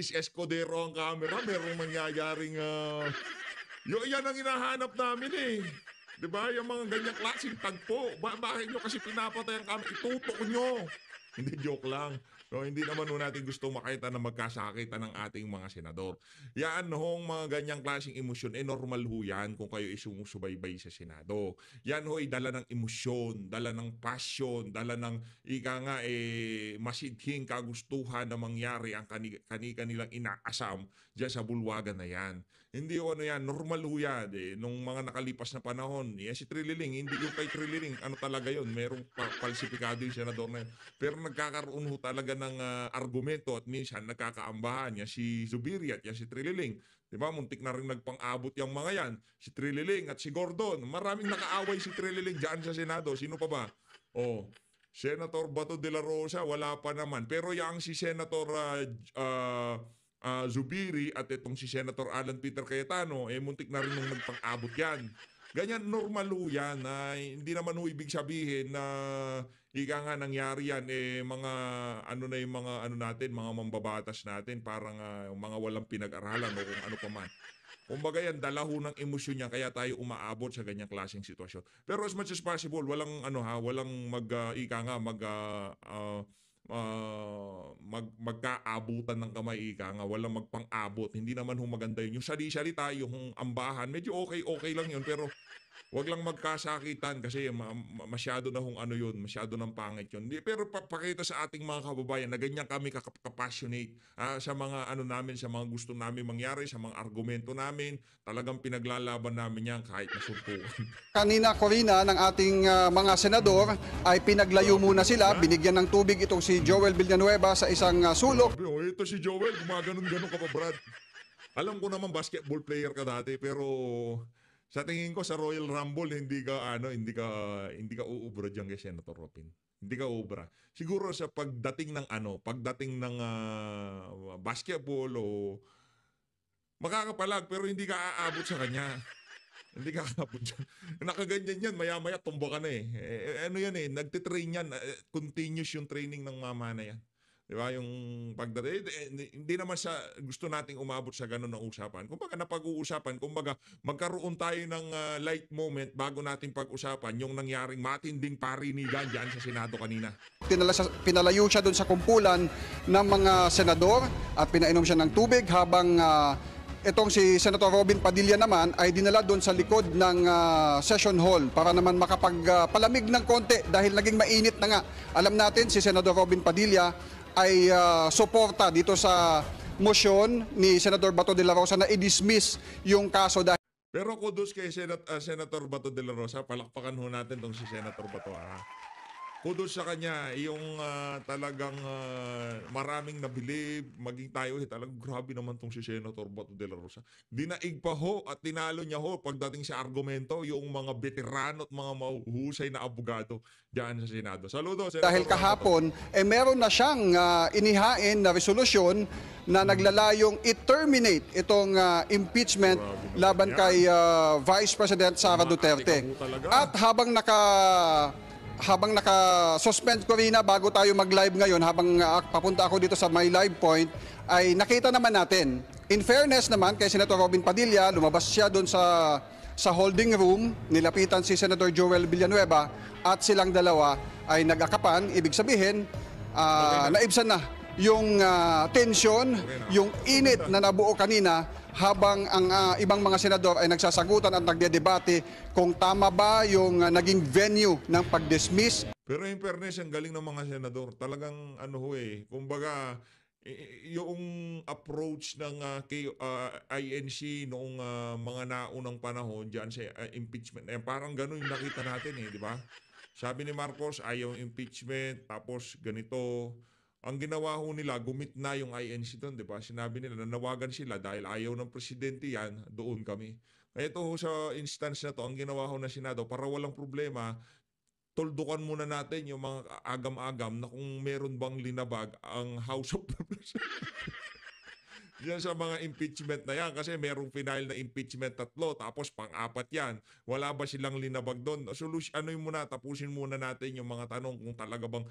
Francis Escudero ang camera, merong mangyayaring yan ang hinahanap namin eh. 'Di ba? Yung mga ganyang klaseng tagpo. Bakit nyo kasi pinapatay ang camera? Itutok nyo. Hindi, joke lang. No, hindi naman ho natin gusto makita na magkasakitan ng ating mga senador. Yan hong mga ganyang klaseng emosyon, normal ho yan kung kayo sumusubaybay sa Senado. Yan ho ay dala ng emosyon, dala ng passion, dala ng ika nga masidhing kagustuhan na mangyari ang kanilang inaasam dyan sa bulwagan na yan. Hindi ho ano yan, normal ho yan. Nung mga nakalipas na panahon, si Trililing, hindi yung kay Trililing, ano talaga yun, merong falsifikado yung senador na yun. Pero nagkakaroon ho talaga ng argumento at minsan nagkakaambahan niya si Zubiri at yan si Trililing. Diba? Muntik na rin nagpang-abot yung mga yan. Si Trililing at si Gordon. Maraming nakaaway si Trililing dyan sa Senado. Sino pa ba? Senator Bato de la Rosa, wala pa naman. Pero yung si Senator Zubiri at itong si Senator Alan Peter Cayetano, muntik na rin nung nagpang-abot yan. Ganyan, normal ho yan. Hindi naman ho ibig sabihin na ika nga nangyari yan, mga ano na yung mga ano natin, mga mambabatas natin, parang mga walang pinag-aralan o kung ano pa man. Kumbaga yan, dala ho ng emosyon niya, kaya tayo umaabot sa ganyang klaseng sitwasyon. Pero as much as possible, walang walang magkaabutan ng kamay, ika nga, walang magpang-abot. Hindi naman ho maganda yun. Yung sali-sali tayo, yung ambahan, medyo okay lang yun, pero wag lang magkasakitan kasi masyado na hong ano yun, masyado ng pangit yun. Pero pakita sa ating mga kababayan na ganyan kami kapassionate sa mga ano namin, sa mga gusto namin mangyari, sa mga argumento namin. Talagang pinaglalaban namin yan kahit masuntukan. Kanina, Corina, ng ating mga senador ay pinaglayo muna sila. Binigyan ng tubig itong si Joel Villanueva sa isang sulok. Ito si Joel, gumaganon-ganon ka pa, Brad. Alam ko naman basketball player ka dati, pero sa tingin ko sa Royal Rumble hindi ka uubra diyan kay Senator Robin. Hindi ka uubra. Siguro sa pagdating ng basketball o makakapalag pero hindi ka aabot sa kanya. Hindi ka aabot dyan. Nakaganyan yan, maya-maya tumba ka na ano yan nagtitrain yan. Continuous yung training ng mama na yan. Diba? Yung pagdating, hindi naman sa gusto nating umabot sa ganun ng usapan. Kumbaga napag-uusapan, kumbaga magkaroon tayo ng light moment bago nating pag-usapan yung nangyaring matinding parinigan dyan sa Senado kanina. Pinalayo siya doon sa kumpulan ng mga senador at pinainom siya ng tubig habang itong si Senator Robin Padilla naman ay dinala doon sa likod ng session hall para naman makapagpalamig ng konti dahil naging mainit na nga. Alam natin si Senator Robin Padilla ay suporta dito sa motion ni Senator Bato de la Rosa na i-dismiss yung kaso dahil. Pero kudos kay Senator Bato de la Rosa, palakpakan ho natin tong si Senator Bato. Kudos sa kanya, yung talagang maraming nabilib, maging tayo, talagang grabe naman tong si Senator Bato de la Rosa. Dinaig pa ho at tinalo niya ho pagdating sa argumento, yung mga veterano at mga mahuhusay na abogado diyan sa Senado. Saludo, Senator. Dahil kahapon, meron na siyang inihain na resolusyon na naglalayong i-terminate itong impeachment laban kay Vice President Sara Duterte. At habang naka-suspend ko rin bago tayo mag-live ngayon, habang papunta ako dito sa my live point, ay nakita naman natin. In fairness naman kay Senator Robin Padilla, lumabas siya doon sa holding room, nilapitan si Senator Joel Villanueva at silang dalawa ay nag-akapan. Ibig sabihin, naibsan na yung tension, yung init na nabuo kanina habang ang ibang mga senador ay nagsasagutan at nagdedebate kung tama ba yung naging venue ng pag-dismiss. Pero in fairness, ang galing ng mga senador. Talagang kumbaga, yung approach ng INC noong mga naunang panahon dyan sa impeachment, parang ganun yung nakita natin di ba? Sabi ni Marcos, ayaw impeachment, tapos ganito. Ang ginawa ho nila, gumit na yung INC doon, di ba? Sinabi nila, nanawagan sila dahil ayaw ng presidente yan, doon kami. Kaya ito ho sa instance na to, ang ginawa ho na Senado, para walang problema, tuldukan muna natin yung mga agam-agam na kung meron bang linabag ang House of Representatives. Yan sa mga impeachment na yan kasi merong final na impeachment 3 tapos pang-4 yan. Wala ba silang linabag doon? Tapusin muna natin yung mga tanong kung talaga bang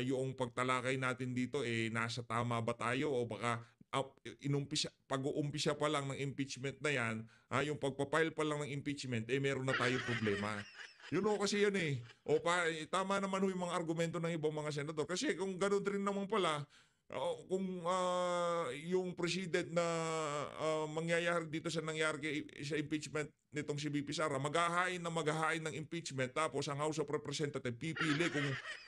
yung pagtalakay natin dito nasa tama ba tayo o baka pag-uumpisa pa lang ng impeachment na yan, yung pagpapile pa lang ng impeachment, meron na tayong problema. Yun o kasi yan eh. Tama naman ho yung mga argumento ng ibang mga senador. Kasi kung gano'n rin naman pala, kung yung president na mangyayari dito sa nangyari sa impeachment nitong si VP Sara, maghahain ng impeachment tapos ang House of Representatives pipili kung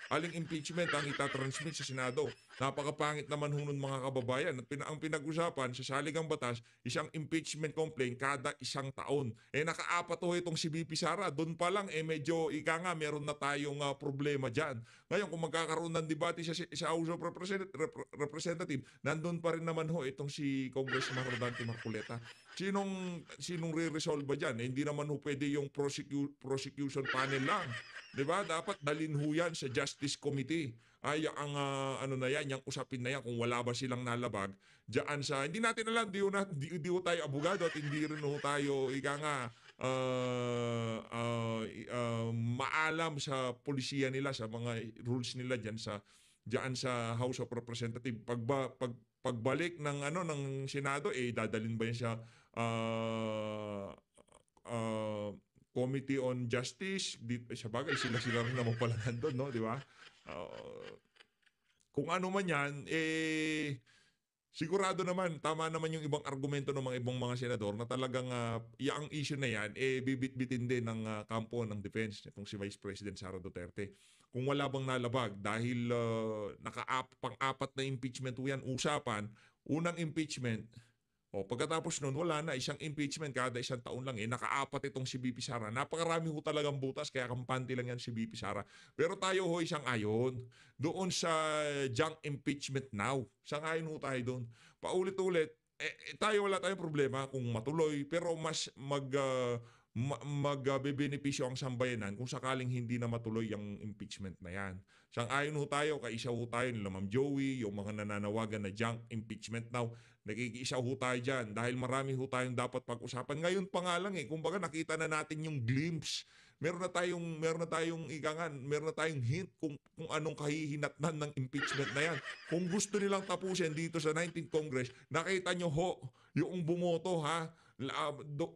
aling impeachment ang itatransmit sa Senado. Napakapangit naman ho nun mga kababayan. Ang pinag-usapan sa saligang batas, isang impeachment complaint kada isang taon. Nakaapat ho itong si VP Sara. Doon pa lang medyo meron na tayong problema dyan. Ngayon kung magkakaroon ng debate sa House of Representative, nandun pa rin naman ho itong si Congressman Rodante Marcoleta. Sinong re-resolve ba dyan? Hindi naman ho pwede yung prosecution panel lang. 'Di ba? Dapat dalhin ho yan sa Justice Committee. Ang ano na yan, yung usapin na yan kung wala ba silang nalabag diyan sa hindi natin alam, di ho tayo abogado at hindi rin ho tayo maalam sa polisiya nila, sa mga rules nila diyan sa House of Representatives. Pagbalik ng Senado, dadalhin ba yan sa Committee on Justice? Sa bagay, sila rin naman pala nandun, no? Di ba? Kung ano man yan, sigurado naman, tama naman yung ibang argumento ng mga ibang mga senador na talagang ang issue na yan, bibit-bitin din ng kampo ng defense itong si Vice President Sara Duterte. Kung wala bang nalabag dahil pang-apat na impeachment yan usapan, unang impeachment, pagkatapos nun, wala na, isang impeachment kada isang taon lang. Nakaapat itong si VP Sara. Napakarami ho talagang butas, kaya kampante lang yan si VP Sara. Pero tayo ho isang ayon doon sa junk impeachment now. Isang ayon ho tayo doon. Paulit-ulit, tayo wala tayong problema kung matuloy, pero mas magbebenepisyo ang sambayanan kung sakaling hindi na matuloy ang impeachment na yan. Sang-ayon ho tayo, kaisa ho tayo nila Ma'am Joey, yung mga nananawagan na junk impeachment now, nakikiisa ho tayo dyan dahil marami ho tayong dapat pag-usapan. Ngayon pa nga lang kumbaga nakita na natin yung glimpse. Meron na tayong hint kung anong kahihinatnan ng impeachment na yan. Kung gusto nilang tapusin dito sa 19th Congress, nakita nyo ho, yung bumoto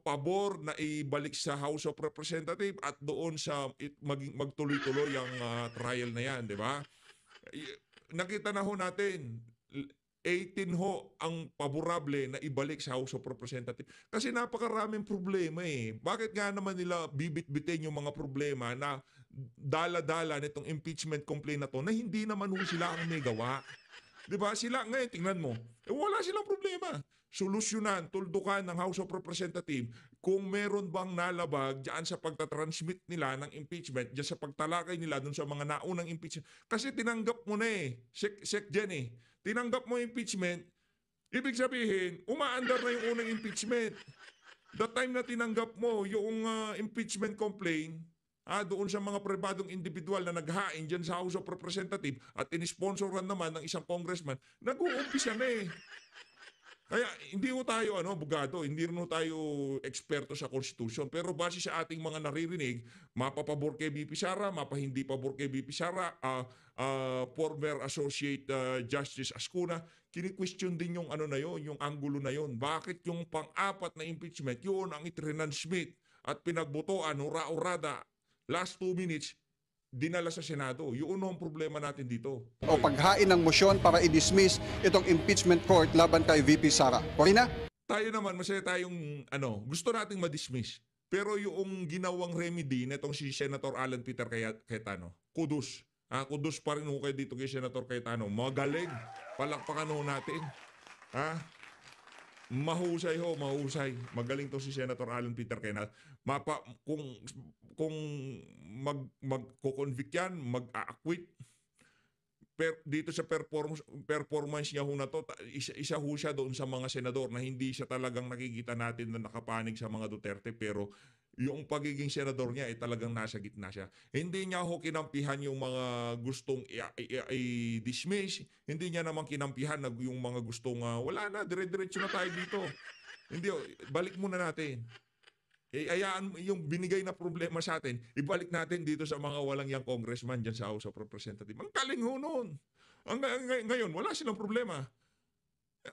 pabor na ibalik sa House of Representatives at doon sa magtuloy-tuloy ang trial na yan, di ba? Nakita na ho natin, 18 ho ang paborable na ibalik sa House of Representatives. Kasi napakaraming problema Bakit nga naman nila bibit-bitin yung mga problema na dala-dala nitong impeachment complaint na to na hindi naman ho sila ang may gawa? Diba? Sila ngayon, tingnan mo, wala silang problema. Solusyonan, tuldukan ng House of Representatives kung meron bang nalabag diyan sa pagtatransmit nila ng impeachment, diyan sa pagtalakay nila dun sa mga naunang impeachment. Kasi tinanggap mo na SecGen tinanggap mo impeachment, ibig sabihin, umaandar na yung unang impeachment. The time na tinanggap mo yung impeachment complaint, doon sa mga pribadong individual na naghain dyan sa House of Representatives at inisponsoran naman ng isang congressman, nag-uumpisa na Kaya hindi ho tayo abogado, hindi rin ho tayo eksperto sa Constitution. Pero base sa ating mga naririnig, mapapabor kay VP Sara, mapahindi pabor kay VP Sara, former Associate Justice Ascuna, kini-question din yung yung anggulo na yon. Bakit yung pang-apat na impeachment, yun ang itrenansmit at pinagbotoan, hura-urada, last 2 minutes, dinala sa Senado. Yun ang problema natin dito. O paghain ng motion para i-dismiss itong impeachment court laban kay VP Sara. Okay na? Tayo naman, masaya tayong gusto nating ma-dismiss. Pero yung ginawang remedy nitong si Senator Alan Peter Cayetano, kudos. Kudos pa rin kayo dito kay Senator Cayetano. Magaling. Palakpakan natin. Mahusay mahusay. Magaling to si Senator Alan Peter Cayetano. Kung magko-convict yan, mag-acquit, dito sa performance niya na to, isa ho siya doon sa mga senador na hindi siya talagang nakikita natin na nakapanig sa mga Duterte, pero yung pagiging senador niya talagang nasa gitna siya. Hindi niya ho kinampihan yung mga gustong i-dismiss, hindi niya naman kinampihan yung mga gustong wala na, dire-diretso na tayo dito. Hindi, balik muna natin. Ayaan yung binigay na problema sa atin, ibalik natin dito sa mga walang yang congressman dyan sa House of Representatives. Ang galing ho noon. Ngayon, wala silang problema.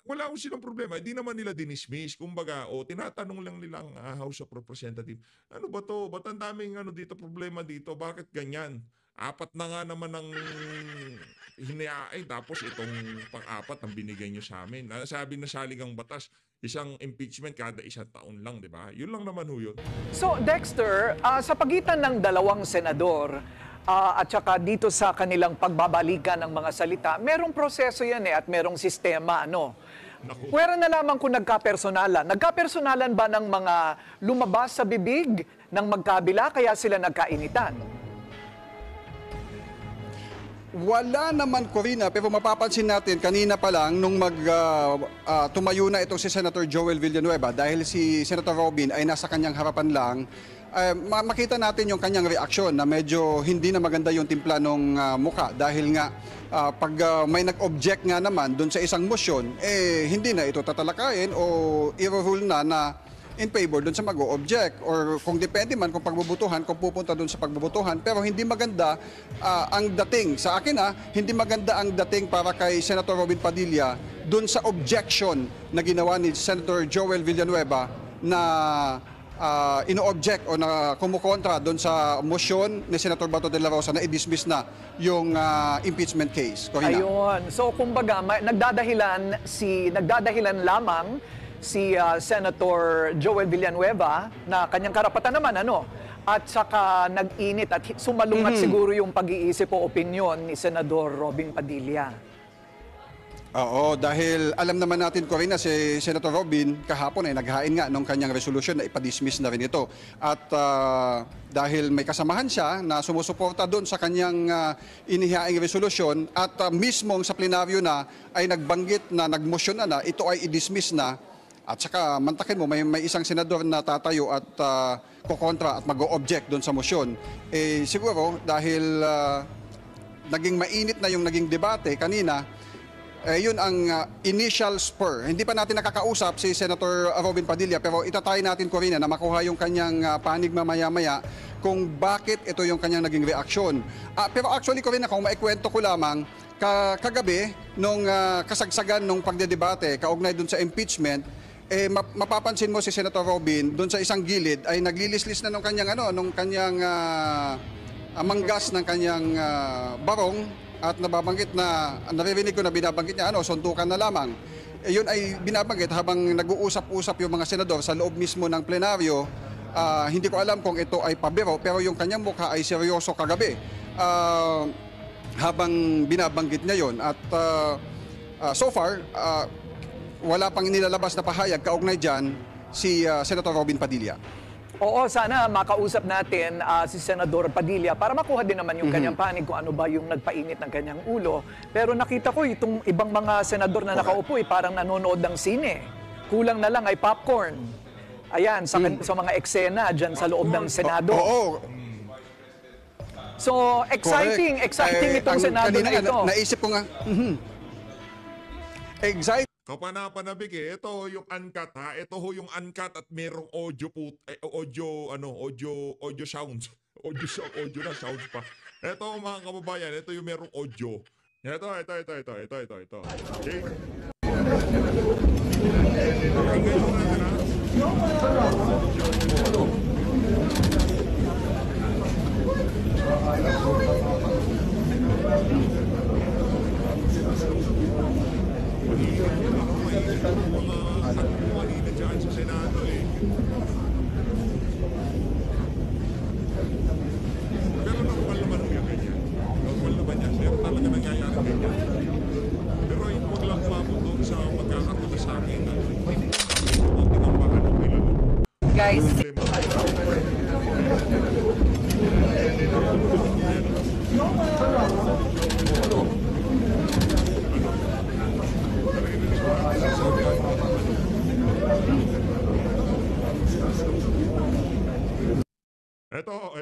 Wala akong silang problema. Hindi naman nila dinismiss. Kumbaga, tinatanong lang nila ang House of Representative. Ano ba to? Ba't ang daming dito problema dito? Bakit ganyan? Apat na nga naman ang hiniaay. Tapos itong pang-apat ang binigay nyo sa amin. Sabi na saligang batas, isang impeachment kada 1 taon lang, di ba? Yun lang naman ho yun. So Dexter, sa pagitan ng dalawang senador at saka dito sa kanilang pagbabalikan ng mga salita, merong proseso yan at merong sistema, ano? Naku. Pwera na lamang kung nagkapersonalan. Nagkapersonalan ba ng mga lumabas sa bibig ng magkabila kaya sila nagkainitan? Wala naman, Corina, pero mapapansin natin kanina pa lang nung tumayo na itong si Senator Joel Villanueva dahil si Senator Robin ay nasa kanyang harapan lang, makita natin yung kanyang reaksyon na medyo hindi na maganda yung timpla ng muka dahil nga pag may nag-object nga naman doon sa isang motion, hindi na ito tatalakayin o i-rule na in favor doon sa mag-o-object or kung depende man kung pagbubutuhan, kung pupunta doon sa pagbubutuhan. Pero hindi maganda ang dating. Sa akin hindi maganda ang dating para kay Senator Robin Padilla doon sa objection na ginawa ni Senator Joel Villanueva na ino-object o na kumukontra doon sa motion ni Senator Bato de la Rosa na i-dismiss na yung impeachment case. Corina. Ayun. So kumbaga, nagdadahilan lamang si Senator Joel Villanueva na kanyang karapatan naman at saka nag-init at sumalungat siguro yung pag-iisip o opinyon ni Senador Robin Padilla. Oo, dahil alam naman natin, Corina, si Senator Robin kahapon ay naghain nga ng kanyang resolution na ipadismiss na rin ito. At dahil may kasamahan siya na sumusuporta doon sa kanyang inihaing resolution at mismong sa plenaryo na ay nagbanggit na nagmosyon na ito ay i-dismiss na. At saka mantakin mo, may isang senador na tatayo at kukontra at mag-o-object doon sa motion. Siguro dahil naging mainit na yung naging debate kanina, yun ang initial spur. Hindi pa natin nakakausap si Senator Robin Padilla pero itatry natin, Corina, na makuha yung kanyang panig mamaya-maya kung bakit ito yung kanyang naging reaksyon. Pero actually, Corina, kung maikwento ko lamang, kagabi, nung kasagsagan nung pagdedebate, kaugnay dun sa impeachment, mapapansin mo si Senator Robin doon sa isang gilid ay naglilislis na nung kanyang manggas ng kanyang barong at nababanggit na naririnig ko na binabanggit niya suntukan na lamang. Yun ay binabanggit habang nag-uusap-usap yung mga senador sa loob mismo ng plenaryo. Hindi ko alam kung ito ay pabiro pero yung kanyang mukha ay seryoso kagabi habang binabanggit niya yon at so far wala pang nilalabas na pahayag kaugnay dyan si Senator Robin Padilla. Oo, sana makausap natin si Senador Padilla para makuha din naman yung kanyang panig kung ano ba yung nagpainit ng kanyang ulo. Pero nakita ko itong ibang mga senador na nakaupo parang nanonood ng sine. Kulang na lang ay popcorn. Ayan, sa mga eksena dyan sa loob ng Senado. Oo. So, exciting itong Senado na ito. Naisip ko nga, exciting. Kapanapanabik Ito yung uncut Ito ho yung uncut at merong audio sounds. Audio na sounds pa. Ito mga kababayan, ito yung merong audio. Ito. Okay. Ngayon natin kanina dyan sa Senado Pero normal naman yung ganyan. Normal naman yan. Pero talaga nangyayari ganyan. Pero huwag lang mabuto sa magkakaroon sa akin. Kunting ang paano nila. Guys, Ito.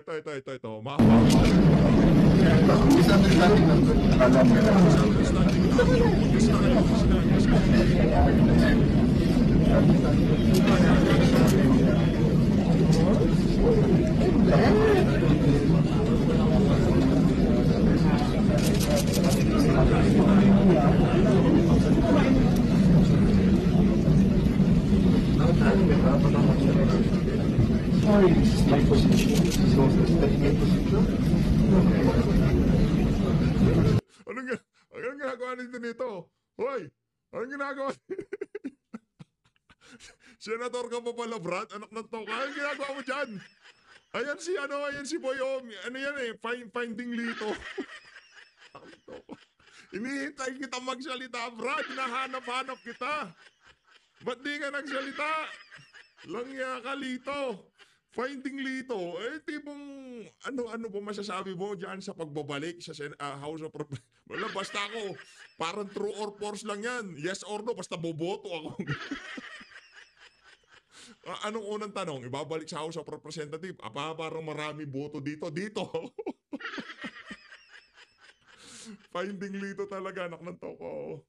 my position. He's also respecting my position. Anong ginagawa nito? Hoy! Anong ginagawa? Senator ka pa pala, Brad? Anak ng toka. Anong ginagawa mo dyan? Ayan si Boy Om. Ano yan eh? Finding Lito. Anak ng toka. Hinihintay kita magsalita, Brad. Hinahanap-hanap kita. Ba't di ka nagsalita? Langya ka, Lito. Finding Lito. Eh, tipong, ano ba masasabi mo dyan sa pagbabalik sa House of Wala, basta ako. Parang true or false lang yan. Yes or no, basta boboto ako. Anong unang tanong? Ibabalik sa House of Representative. Parang marami boto dito. Dito. Finding Lito talaga, anak ng toko.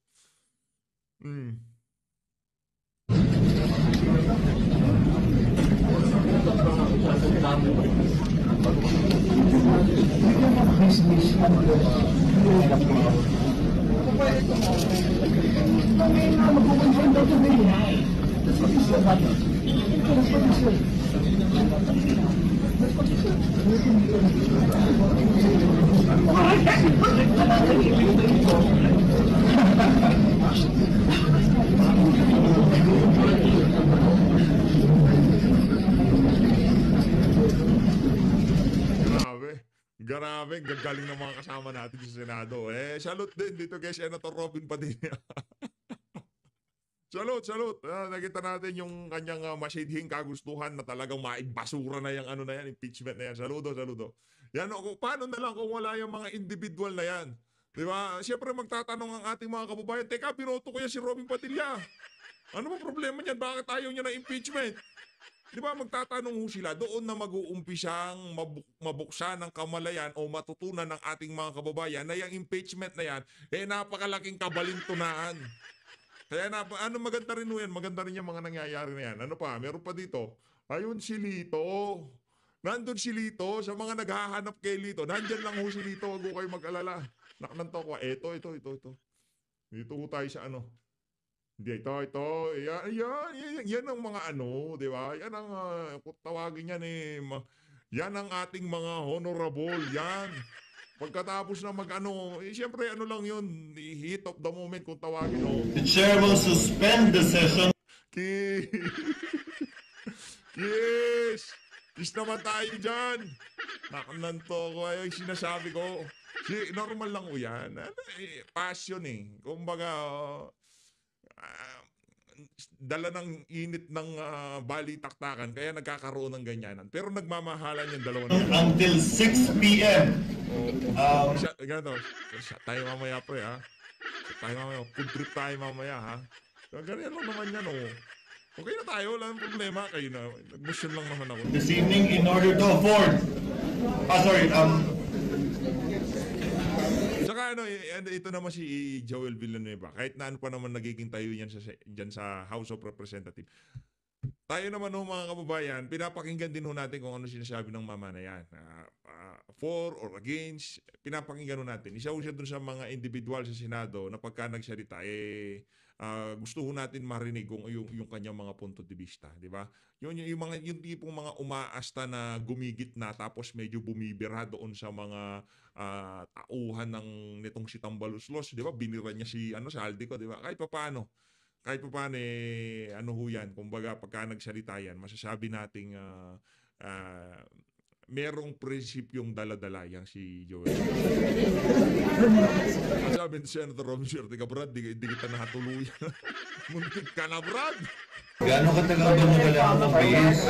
Grabe, gagaling ng mga kasama natin sa Senado. Salute din dito kay Senator Robin Padilla. Salute. Nakita natin yung kanyang masidhing kagustuhan na talagang maigbasura na yung impeachment na yan. Saludo. Yan, paano na lang kung wala yung mga individual na yan? Diba? Siyempre magtatanong ang ating mga kababayan, teka, binoto ko yan si Robin Padilla. Ano ba problema niyan? Bakit ayaw niya na impeachment? Di ba magtatanong sila, doon na mag-uumpisang mabuksan ng kamalayan o matutunan ng ating mga kababayan na yung impeachment na yan, napakalaking kabalintunaan. Kaya maganda rin yan, maganda rin yung mga nangyayari na yan. Ano pa, meron pa dito, ayun si Lito. Nandun si Lito, sa mga naghahanap kay Lito, nandyan lang si Lito, wag kayo mag-alala. Naknanto ko, ito. Dito tayo sa Hindi, ito. Yan ang mga di ba? Yan ang, kung tawagin yan yan ang ating mga honorable, yan. Pagkatapos na siyempre lang yun, heat of the moment kung tawagin, The chair will suspend the session. Yes! Kiss naman tayo dyan. Naknanto ko, yung sinasabi ko. Normal lang yan. Passion Kumbaga, dala ng init ng balitaktakan kaya nagkakaroon ng ganyanan. Pero nagmamahalan yung dalawa na yan. Until 6 p.m. Ganito, shot tayo mamaya pre ha. Shot tayo mamaya. Food trip tayo mamaya ha. So, ganyan lang naman yan Okay na tayo, wala nang problema. Kayo na, nag-motion lang naman ako. This evening in order to afford. Saka ito naman si Joel Villanueva. Kahit na pa naman nagiging tayo yan dyan sa House of Representatives. Tayo naman mga kababayan, pinapakinggan din natin kung ano sinasabi ng mama na yan. For or against, pinapakinggan natin. Isa siya dun sa mga individual sa Senado na pagka nagsalita, gusto natin marinig kung yung kanyang mga punto de vista, di ba? Yung tipong mga umaasta na gumigit na tapos medyo bumibira doon sa mga tauhan ng nitong si Tambaluslos, di ba? Binira niya si Aldico, di ba? Kahit paano yan, kumbaga pagka nagsalita yan, masasabi nating merong prinsipyong dala-dala yang si Joel. Sabi ni Senator Robin, ka Brad, di kita nahatuluyan. Muntik ka na, Brad! Gano'ng katagal ba nawala ang office?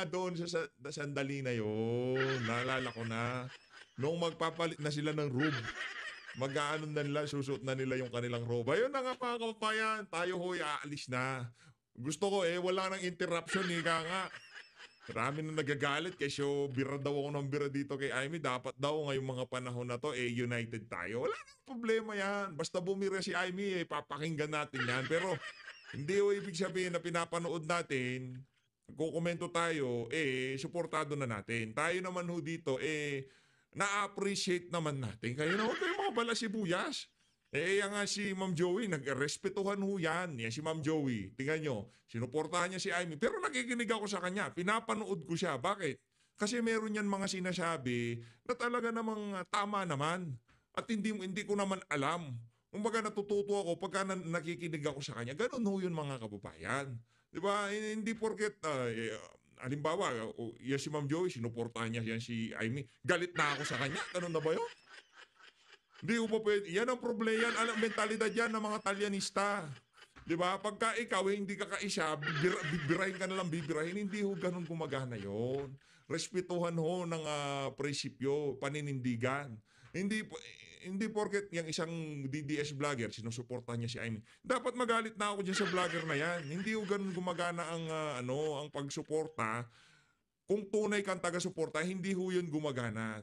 Doon sa sandali na yun. Naalala ko na. Noong magpapalit na sila ng robe, susuot na nila yung kanilang robe. Ayun na nga mga kapapayan, tayo aalis na. Gusto ko wala nang interruption nga. Marami na nagagalit kasi bira daw ako ng bira dito kay Amy. Dapat daw ngayong mga panahon na to, united tayo. Wala nang problema yan. Basta bumira si Amy, papakinggan natin yan. Pero hindi ibig sabihin na pinapanood natin, kukomento tayo, suportado na natin. Tayo naman dito, na-appreciate naman natin. Kaya naman kayo mga balasibuyas. Yan nga si Ma'am Joey, nagrespetuhan ho yan. Yan si Ma'am Joey. Tingnan nyo, sinuportahan niya si Amy. Pero nakikinig ako sa kanya. Pinapanood ko siya. Bakit? Kasi meron yan mga sinasabi na talaga namang tama naman. At hindi ko naman alam. Kumbaga natututo ako pagka nakikinig ako sa kanya. Ganun ho yun mga kababayan. Diba? Hindi porket, halimbawa, yan si Ma'am Joey, sinuportahan niya yan si Amy. Galit na ako sa kanya. Ganun na ba yun? Hindi ko pa pwede. Yan ang problema yan. Ang mentalidad yan ng mga Talyanista. Di ba? Pagka ikaw hindi ka kaisa, bibirahin ka na lang bibirahin. Hindi ho ganun gumagana yon. Respetuhan ho ng prinsipyo, paninindigan. Hindi porket yung isang DDS vlogger, sinusuportahan niya si Amy. Dapat magalit na ako dyan sa vlogger na yan. Hindi ho ganun gumagana ang pagsuporta. Kung tunay kang taga-suporta, hindi ho yun gumagana.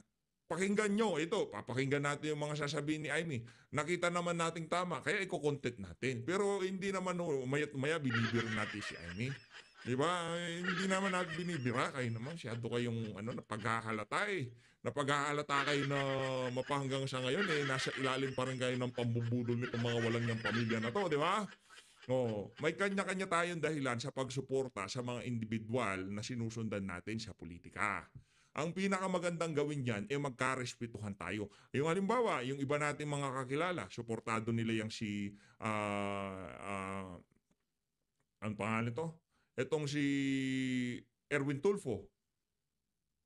Pakinggan nyo, ito, papakinggan natin yung mga sasabihin ni Amy. Nakita naman nating tama, kaya i-content natin. Pero hindi naman, maya binibira natin si Amy. Diba? Hindi naman natin binibira. Kayo naman, siyado kayong napaghahalata eh. Napaghahalata kayo na mapahanggang sa ngayon eh. Nasa ilalim pa rin kayo ng pambubudol nitong mga walang niyang pamilya na to, di ba? May kanya-kanya tayong dahilan sa pagsuporta sa mga individual na sinusundan natin sa politika. Ang pinakamagandang gawin yan ay magkarespetuhan tayo. Yung halimbawa, yung iba nating mga kakilala, suportado nila yung si, ang pangalan ito? Itong si Erwin Tulfo.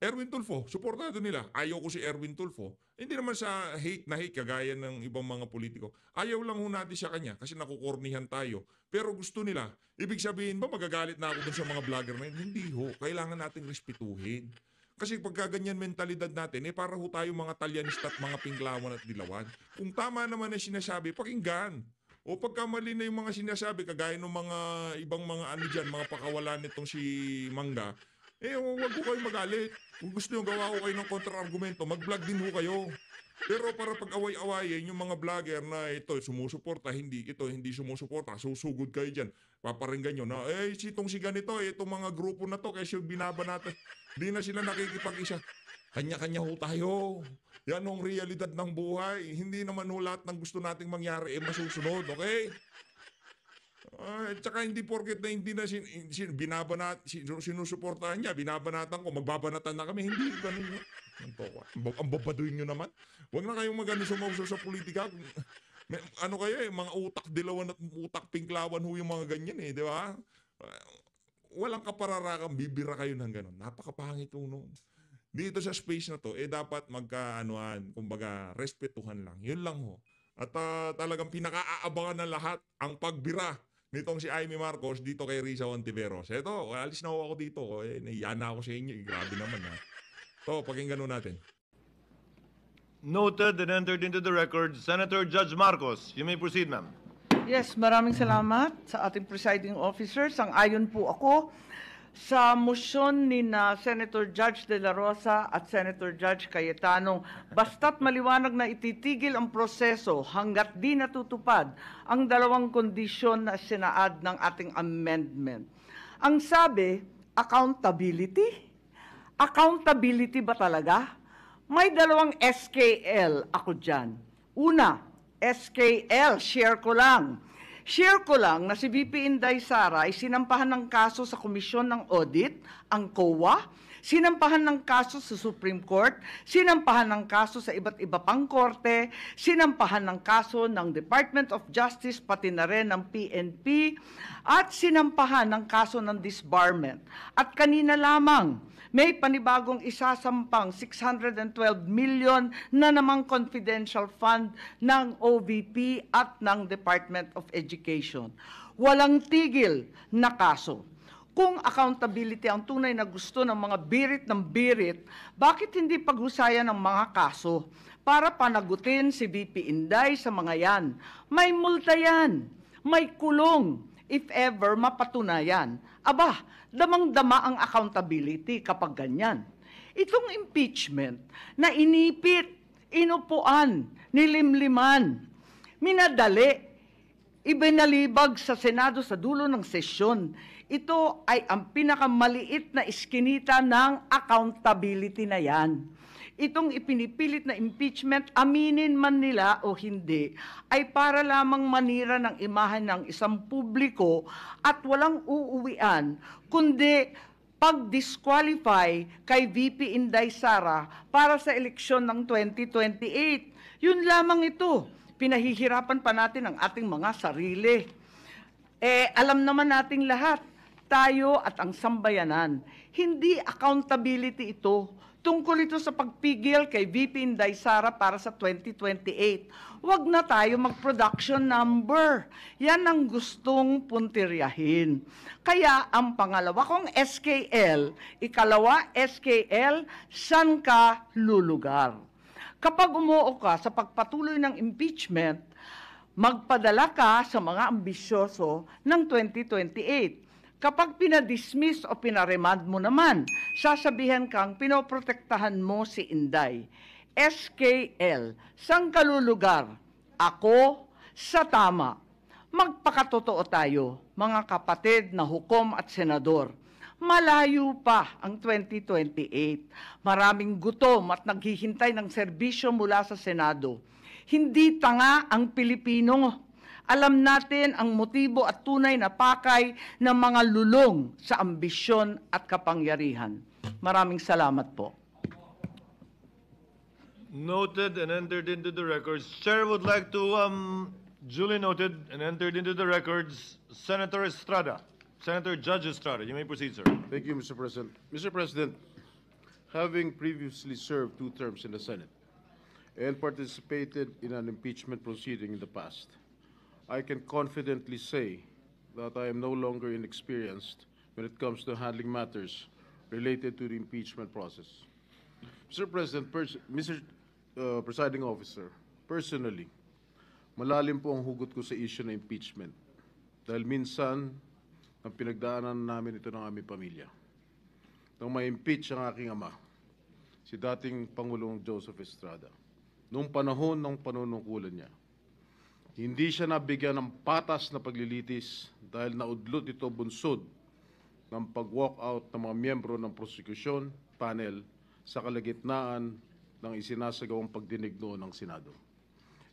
Erwin Tulfo, suportado nila. Ayaw ko si Erwin Tulfo. Hindi naman sa hate na hate, kagaya ng ibang mga politiko. Ayaw lang ho natin sa kanya kasi nakukornihan tayo. Pero gusto nila. Ibig sabihin ba magagalit na ako dun sa mga vlogger na yun? Hindi ho. Kailangan natin respetuhin. Kasi pagka ganyan mentalidad natin, para ho tayo mga Talyanista at mga Pinglawan at Dilawan. Kung tama naman ang sinasabi, pakinggan. O pagka mali na yung mga sinasabi, kagaya ng mga ibang mga mga pakawalan nitong si Mangga, huwag ko kayo magalit. Kung gusto nyo gawa ko kayo ng kontra-argumento, mag-vlog din ho kayo. Pero para pag-away-awayin yung mga vlogger na ito sumusuporta, hindi sumusuporta, susugod kayo dyan. Paparinggan nyo na, sitong si ganito, itong mga grupo na to, kasi binabanatan, di na sila nakikipag-isa. Kanya-kanya ho tayo. Yan ang realidad ng buhay. Hindi naman ho lahat ng gusto nating mangyari masusunod, okay? Tsaka hindi porket na hindi na sinusuportahan niya, binabanatan ko, magbabanatan na kami. Hindi, ganun yun. Ang babaduhin nyo naman. Huwag na kayong sumauso sa politika. Mga utak dilawan at utak pinklawan ho yung mga ganyan eh, di ba? Walang kapararakan, bibira kayo ng ganun. Napakapangit ho noon. Dito sa space na to, dapat kumbaga, respetuhan lang. Yun lang ho. At talagang pinaka-aabangan ng lahat ang pagbira nitong si Amy Marcos dito kay Risa Ontiveros. Eto, alis na ako dito. Nahiya na ako sa inyo. Grabe naman ha. So, pakinggan natin. Noted and entered into the record, Senator Judge Marcos. You may proceed, ma'am. Yes, maraming salamat sa ating presiding officer. Sang-ayon po ako sa motion ni Senator Judge De La Rosa at Senator Judge Cayetano, basta't maliwanag na ititigil ang proseso hanggat di natutupad ang dalawang kondisyon na sinaad ng ating amendment. Ang sabi, accountability? Accountability ba talaga? May dalawang SKL ako dyan. Una, SKL, share ko lang na si VP Inday Sara ay sinampahan ng kaso sa Komisyon ng Audit, ang COA, sinampahan ng kaso sa Supreme Court, sinampahan ng kaso sa iba't iba pang korte, sinampahan ng kaso ng Department of Justice, pati na rin ng PNP, at sinampahan ng kaso ng disbarment. At kanina lamang, may panibagong isasampang 612 million na namang confidential fund ng OVP at ng Department of Education. Walang tigil na kaso. Kung accountability ang tunay na gusto ng mga birit ng birit, bakit hindi paghusayan ng mga kaso para panagutin si VP Inday sa mga yan? May multa yan, may kulong if ever mapatunayan. Aba, damang-dama ang accountability kapag ganyan. Itong impeachment na inipit, inupuan, nilimliman, minadali, ibinalibag sa Senado sa dulo ng sesyon, ito ay ang pinakamaliit na iskinita ng accountability na yan. itong ipinipilit na impeachment, aminin man nila o hindi, ay para lamang manira ng imahe ng isang publiko at walang uuwian, kundi pag-disqualify kay VP Inday Sara para sa eleksyon ng 2028. Yun lamang ito. Pinahihirapan pa natin ang ating mga sarili. Alam naman nating lahat, tayo at ang sambayanan, hindi accountability ito. Tungkol ito sa pagpigil kay VP Inday Sara para sa 2028. Huwag na tayo mag-production number. Yan ang gustong puntiryahin. Kaya ang pangalawa kong SKL, ikalawa SKL, saan ka lulugar? Kapag umuo ka sa pagpatuloy ng impeachment, magpadala ka sa mga ambisyoso ng 2028. Kapag pinadismiss o pinaremand mo naman, sasabihan kang pinoprotektahan mo si Inday. SKL, saan ka lulugar? Ako sa tama. Magpakatotoo tayo, mga kapatid na hukom at senador. Malayo pa ang 2028. Maraming gutom at naghihintay ng serbisyo mula sa Senado. Hindi tanga ang Pilipino. Alam natin ang motibo at tunay na pakay ng mga lulong sa ambisyon at kapangyarihan. Maraming salamat po. Noted and entered into the records. Chair would like to duly noted and entered into the records Senator Estrada. Senator Judge Estrada, you may proceed, sir. Thank you, Mr. President. Mr. President, having previously served 2 terms in the Senate and participated in an impeachment proceeding in the past, I can confidently say that I am no longer inexperienced when it comes to handling matters related to the impeachment process. Mr. President, Mr. Presiding Officer, personally, malalim po ang hugot ko sa issue ng impeachment dahil minsan ang pinagdaanan namin ito ng aming pamilya. Nang ma-impeach ang aking ama, si dating Pangulong Joseph Estrada, noong panahon ng panunungkulan niya, hindi siya nabigyan ng patas na paglilitis dahil naudlot ito bunsod ng pag-walk out ng mga miyembro ng prosecution panel sa kalagitnaan ng isinasagawang pagdinig noon ng Senado.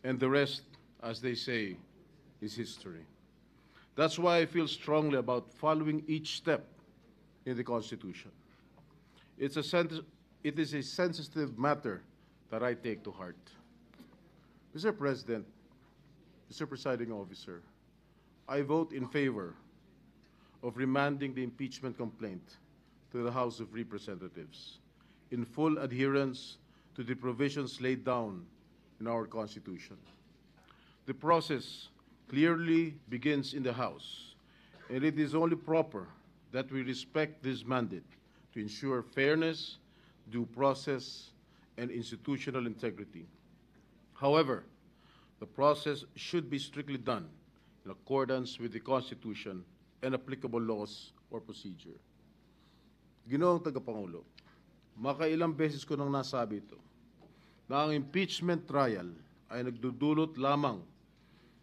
And the rest, as they say, is history. That's why I feel strongly about following each step in the Constitution. It is a sensitive matter that I take to heart. Mr. President, Mr. Presiding Officer, I vote in favor of remanding the impeachment complaint to the House of Representatives in full adherence to the provisions laid down in our Constitution. The process clearly begins in the House, and it is only proper that we respect this mandate to ensure fairness, due process, and institutional integrity. However, the process should be strictly done in accordance with the Constitution and applicable laws or procedure. Ginoong Tagapangulo, makailang beses ko nang nasabi ito, na ang impeachment trial ay nagdudulot lamang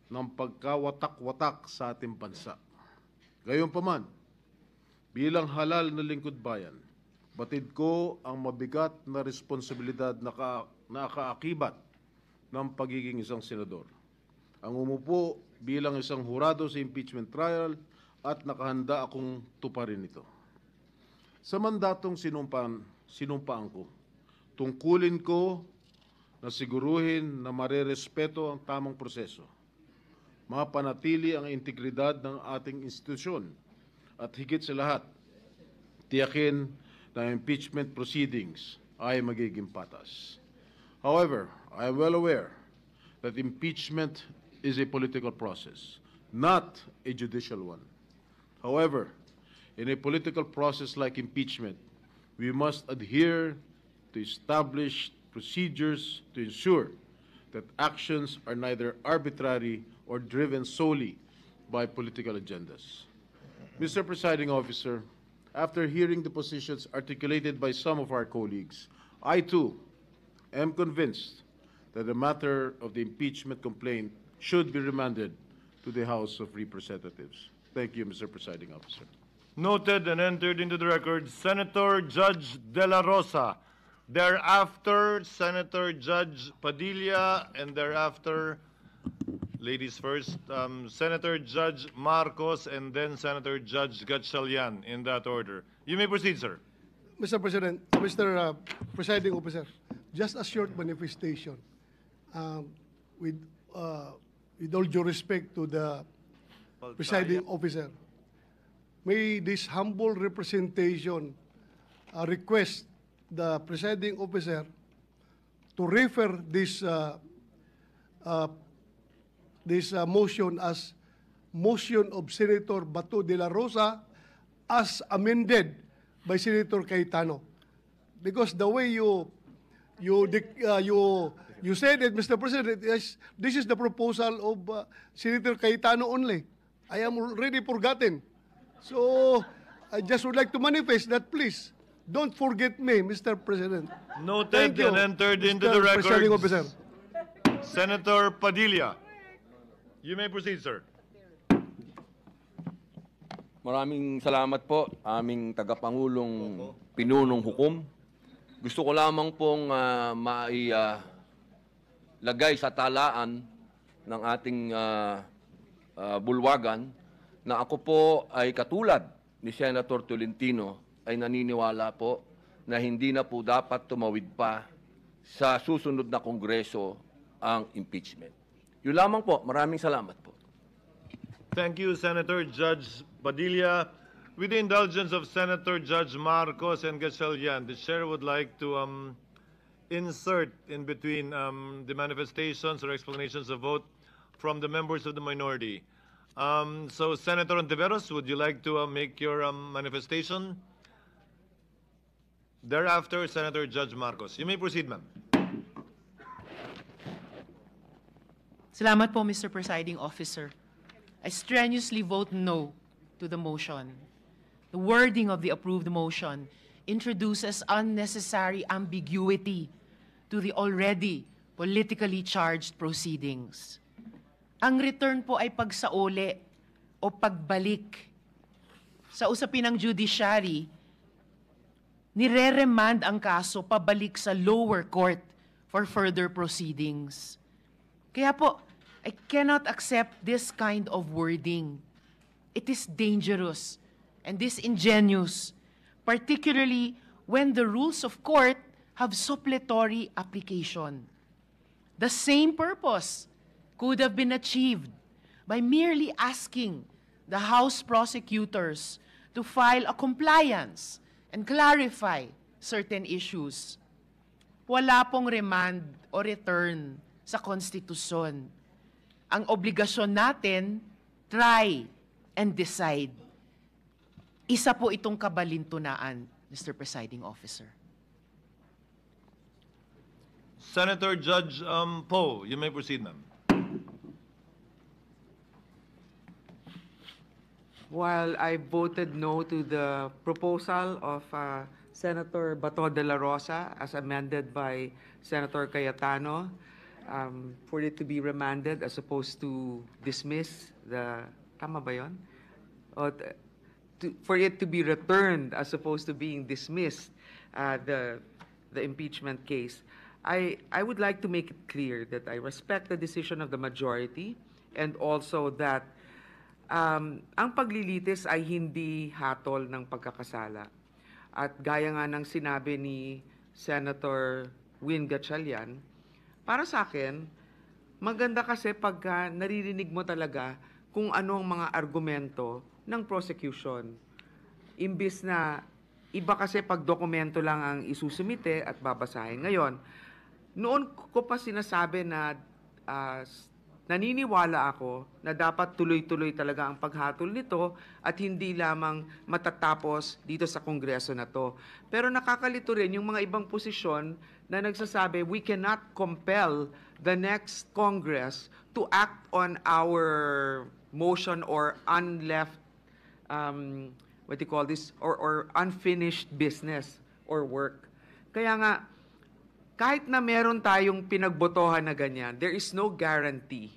ng pagkawatak-watak sa ating bansa. Gayunpaman, bilang halal na lingkod bayan, batid ko ang mabigat na responsibilidad na kaakibat ng pagiging isang senador. Ang umupo bilang isang hurado sa impeachment trial at nakahanda akong tuparin ito. Sa mandatong sinumpaan ko, tungkulin ko na siguruhin na marerespeto ang tamang proseso, mapanatili ang integridad ng ating institusyon, at higit sa lahat, tiyakin na impeachment proceedings ay magiging patas. However, I am well aware that impeachment is a political process, not a judicial one. However, in a political process like impeachment, we must adhere to established procedures to ensure that actions are neither arbitrary or driven solely by political agendas. Mr. Presiding Officer, after hearing the positions articulated by some of our colleagues, I too am convinced that the matter of the impeachment complaint should be remanded to the House of Representatives. Thank you, Mr. Presiding Officer. Noted and entered into the record Senator Judge De La Rosa. Thereafter, Senator Judge Padilla, and thereafter, ladies first, Senator Judge Marcos, and then Senator Judge Gatchalian, in that order. You may proceed, sir. Mr. President, Mr. Presiding Officer, just a short manifestation. With all due respect to the Presiding Officer, may this humble representation request the Presiding Officer to refer this motion as motion of Senator Bato de la Rosa as amended by Senator Cayetano, because the way you said it, Mr. President, this is the proposal of Senator Cayetano only. I am already forgotten, so I just would like to manifest that, please don't forget me, Mr. President. Noted Thank you, and entered into Mr. the Presiding records. Officer. Senator Padilla. You may proceed, sir. Maraming salamat po, aming tagapangulong pinunong hukom. Gusto ko lamang pong lagay sa talaan ng ating bulwagan na ako po ay katulad ni Senator Tolentino ay naniniwala po na hindi na po dapat tumawid pa sa susunod na Kongreso ang impeachment. Yun lamang po. Maraming salamat po. Thank you, Senator Judge Padilla. With the indulgence of Senator Judge Marcos and Gatchalian, the chair would like to insert in between the manifestations or explanations of vote from the members of the minority. So, Senator Ontiveros, would you like to make your manifestation? Thereafter, Senator Judge Marcos. You may proceed, ma'am. Salamat po, Mr. Presiding Officer. I strenuously vote no to the motion. The wording of the approved motion introduces unnecessary ambiguity to the already politically charged proceedings. Ang return po ay pagsauli o pagbalik. Sa usapin ng judiciary, nire-remand ang kaso pabalik sa lower court for further proceedings. Kaya po, I cannot accept this kind of wording. It is dangerous and disingenuous, particularly when the rules of court have suppletory application. The same purpose could have been achieved by merely asking the House prosecutors to file a compliance and clarify certain issues. Wala pong remand o return sa konstitusyon. Ang obligasyon natin, try and decide. Isa po itong kabalintunaan, Mr. Presiding Officer. Senator Judge Poe, you may proceed, ma'am. While I voted no to the proposal of Senator Bato de la Rosa as amended by Senator Cayetano, for it to be remanded as opposed to dismiss the, tama ba yun? O, for it to be returned as opposed to being dismissed, the impeachment case, I would like to make it clear that I respect the decision of the majority and also that ang paglilitis ay hindi hatol ng pagkakasala. At gaya nga ng sinabi ni Senator Win Gatchalian, para sa akin, maganda kasi pagka naririnig mo talaga kung ano ang mga argumento ng prosecution. Imbis na iba kasi pag dokumento lang ang isusumite at babasahin. Ngayon, noon ko pa sinasabi na naniniwala ako na dapat tuloy-tuloy talaga ang paghatol nito at hindi lamang matatapos dito sa Kongreso na to. Pero nakakalito rin yung mga ibang posisyon na nagsasabi we cannot compel the next Congress to act on our motion or unleft, what do you call this, or unfinished business or work. Kaya nga, kahit na meron tayong pinagbotohan na ganyan, there is no guarantee.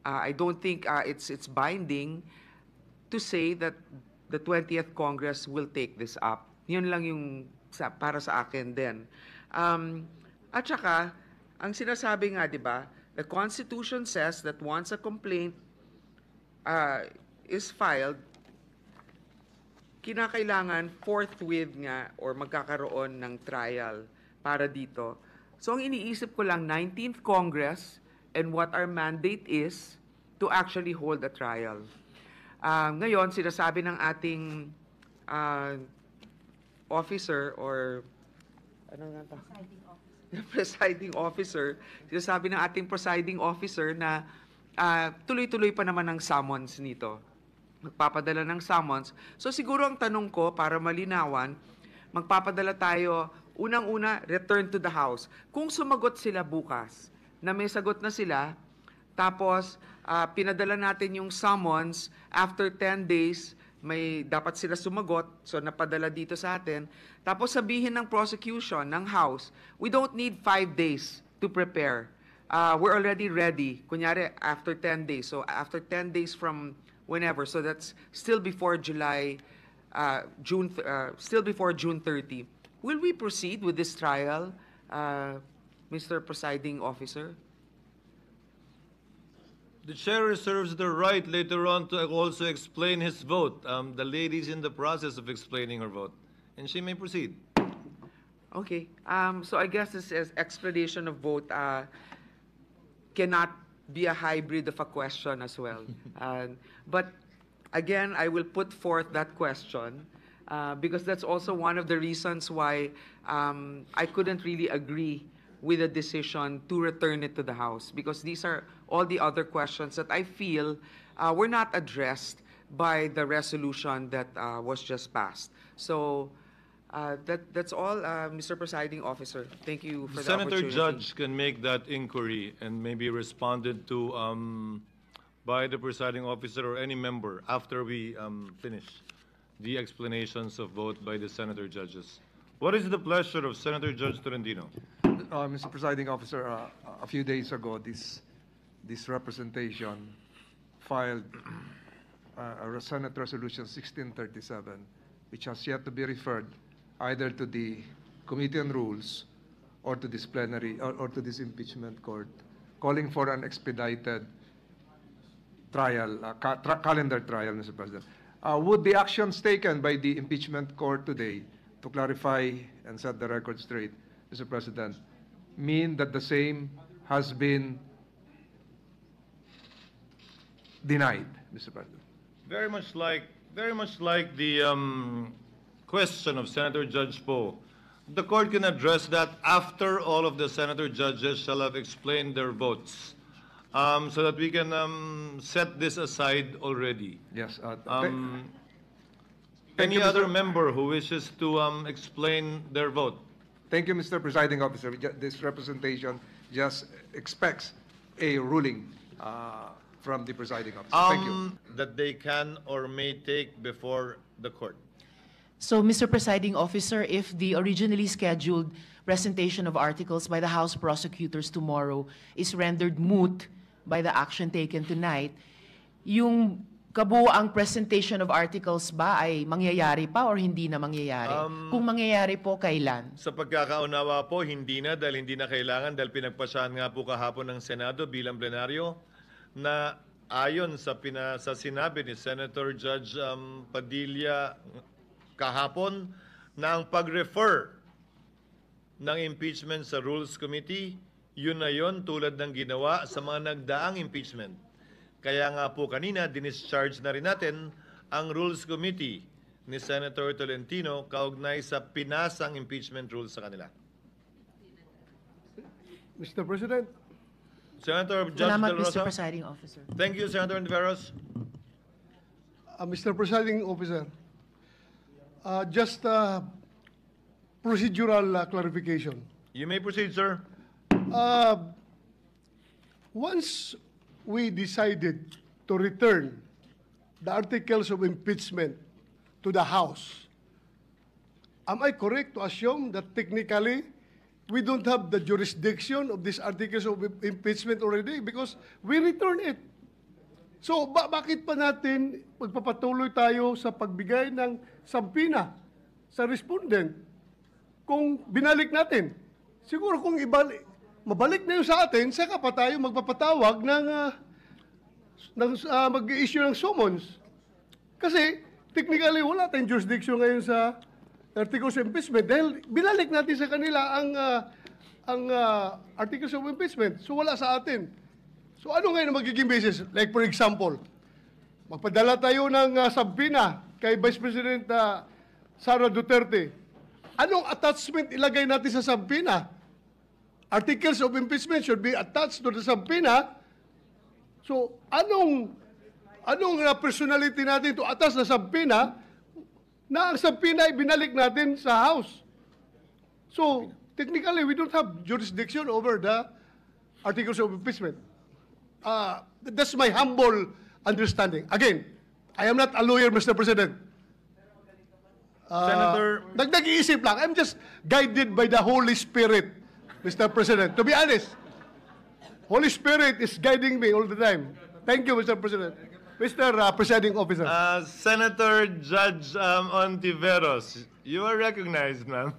I don't think it's binding to say that the 20th Congress will take this up. Yun lang yung para sa akin din. At saka, ang sinasabi nga, di ba, the Constitution says that once a complaint is filed, kinakailangan forthwith nga or magkakaroon ng trial para dito. So ang iniisip ko lang, 19th Congress and what our mandate is to actually hold a trial. Ngayon, sinasabi ng ating officer or ano nga ta? Presiding officer, sinasabi ng ating presiding officer na tuloy-tuloy pa naman ang summons nito. Magpapadala ng summons. So siguro ang tanong ko, para malinawan, magpapadala tayo, unang-una, return to the House. Kung sumagot sila bukas, na may sagot na sila, tapos pinadala natin yung summons, after 10 days, may dapat sila sumagot, so napadala dito sa atin. Tapos sabihin ng prosecution, ng House, we don't need 5 days to prepare. We're already ready. Kunyari, after 10 days. So after 10 days from whenever, so that's still before still before June 30. Will we proceed with this trial, Mr. Presiding Officer? The chair reserves the right later on to also explain his vote. The lady's in the process of explaining her vote, and she may proceed. Okay. So I guess this is explanation of vote cannot be a hybrid of a question as well. But again, I will put forth that question because that's also one of the reasons why I couldn't really agree with the decision to return it to the House, because these are all the other questions that I feel were not addressed by the resolution that was just passed. So that's all, Mr. Presiding Officer. Thank you for the Senator opportunity. Judge can make that inquiry and maybe responded to by the presiding officer or any member after we finish the explanations of vote by the Senator Judges. What is the pleasure of Senator Judge Tolentino? Mr. Presiding Officer, a few days ago, this representation filed a Senate Resolution 1637, which has yet to be referred either to the Committee on Rules or to this plenary or to this impeachment court, calling for an expedited trial, calendar trial, Mr. President. Would the actions taken by the impeachment court today to clarify and set the record straight, Mr. President, mean that the same has been denied, Mr. President? Very much like the question of Senator Judge Poe. The court can address that after all of the Senator Judges shall have explained their votes, so that we can set this aside already. Yes. Any other member who wishes to explain their vote? Thank you, Mr. Presiding Officer. This representation just expects a ruling from the presiding officer. Thank you. That they can or may take before the court. So, Mr. Presiding Officer, if the originally scheduled presentation of articles by the House prosecutors tomorrow is rendered moot by the action taken tonight, yung kabuuang presentation of articles ba ay mangyayari pa or hindi na mangyayari? Kung mangyayari po, kailan? Sa pagkakaunawa po, hindi na dahil hindi na kailangan dahil pinagpasyahan nga po kahapon ng Senado bilang plenaryo na ayon sa sinabi ni Senator Judge Padilla kahapon na ang pag-refer ng impeachment sa Rules Committee, yun na yun tulad ng ginawa sa mga nagdaang impeachment. Kaya nga po kanina, dinischarge na rin natin ang Rules Committee ni Senator Tolentino kaugnay sa pinasang impeachment rules sa kanila. Mr. President, Senator Judge Salamat, Del Rosa. Mr. Presiding Officer. Thank you, Senator Ontiveros. Mr. Presiding Officer, just procedural clarification. You may proceed, sir. Once we decided to return the articles of impeachment to the House, am I correct to assume that technically we don't have the jurisdiction of these articles of impeachment already because we return it? So bakit pa natin magpapatuloy tayo sa pagbigay ng sampina sa respondent kung binalik natin. Siguro kung mabalik na yun sa atin, saka pa tayo magpapatawag mag-issue ng summons. Kasi, technically, wala tayong jurisdiction ngayon sa articles of impeachment dahil binalik natin sa kanila ang articles of impeachment. So, wala sa atin. So, ano ngayon ang magiging basis? Like, for example, magpadala tayo ng subpoena kay Vice President Sara Duterte. Anong attachment ilagay natin sa subpoena? Articles of impeachment should be attached to the subpoena. So, anong personality natin to attach na subpoena na ang subpoena ay binalik natin sa House? So, technically, we don't have jurisdiction over the articles of impeachment. That's my humble understanding. Again, I am not a lawyer, Mr. President. Senator- Nag-iisip lang. I'm just guided by the Holy Spirit, Mr. President. To be honest, Holy Spirit is guiding me all the time. Thank you, Mr. President. Mr. Presiding Officer. Senator Judge Ontiveros, you are recognized, ma'am.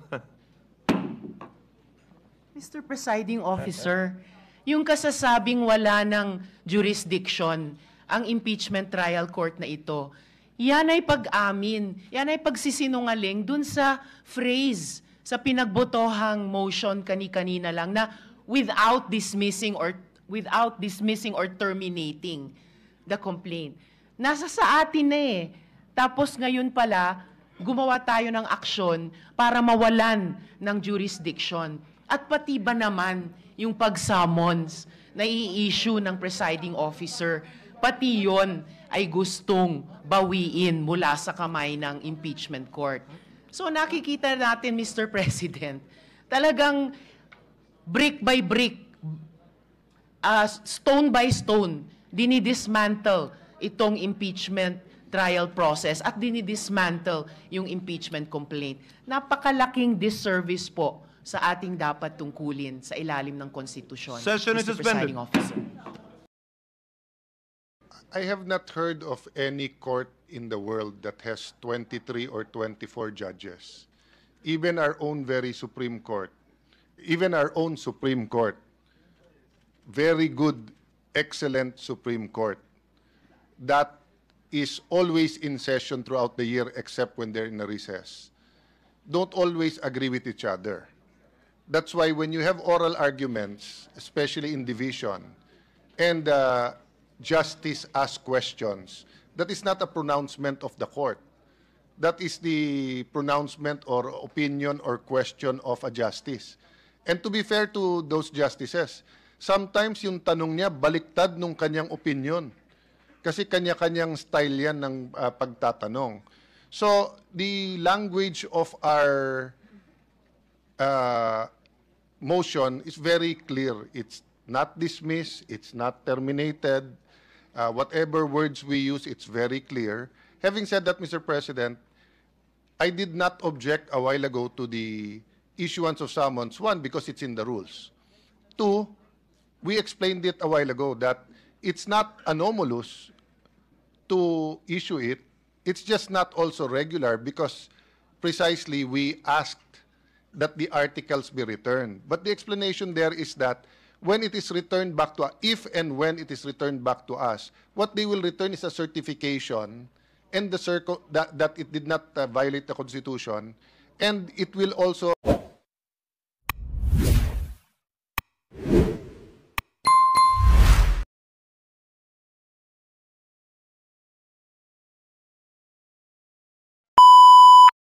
Mr. Presiding Officer, yung kasasabing wala ng jurisdiction ang impeachment trial court na ito, yan ay pag-amin, yan ay pagsisinungaling dun sa phrase, sa pinagbotohang motion kani-kanina lang na without dismissing or terminating the complaint. Nasa sa atin na eh. Tapos ngayon pala, gumawa tayo ng aksyon para mawalan ng jurisdiction. At pati ba naman yung pag-summons na i-issue ng presiding officer, pati yon ay gustong bawiin mula sa kamay ng impeachment court. So nakikita natin, Mr. President, talagang brick by brick, stone by stone, dinidismantle itong impeachment trial process at dinidismantle yung impeachment complaint. Napakalaking disservice po sa ating dapat tungkulin sa ilalim ng konstitusyon. Session is Mr. suspended. Presiding Officer. I have not heard of any court in the world that has 23 or 24 judges. Even our own Supreme Court, very good, excellent Supreme Court, that is always in session throughout the year except when they're in a recess, don't always agree with each other. That's why when you have oral arguments, especially in division, and justice asks questions, that is not a pronouncement of the court. That is the pronouncement or opinion or question of a justice. And to be fair to those justices, sometimes yung tanong niya baliktad nung kanyang opinion. Kasi kanya-kanyang style yan ng pagtatanong. So, the language of our motion is very clear. It's not dismissed, it's not terminated. Whatever words we use, it's very clear. Having said that, Mr. President, I did not object a while ago to the issuance of summons. One, because it's in the rules. Two, we explained it a while ago that it's not anomalous to issue it. It's just not also regular because precisely we asked that the articles be returned. But the explanation there is that when it is returned back to, if and when it is returned back to us, what they will return is a certification and that it did not violate the Constitution, and it will also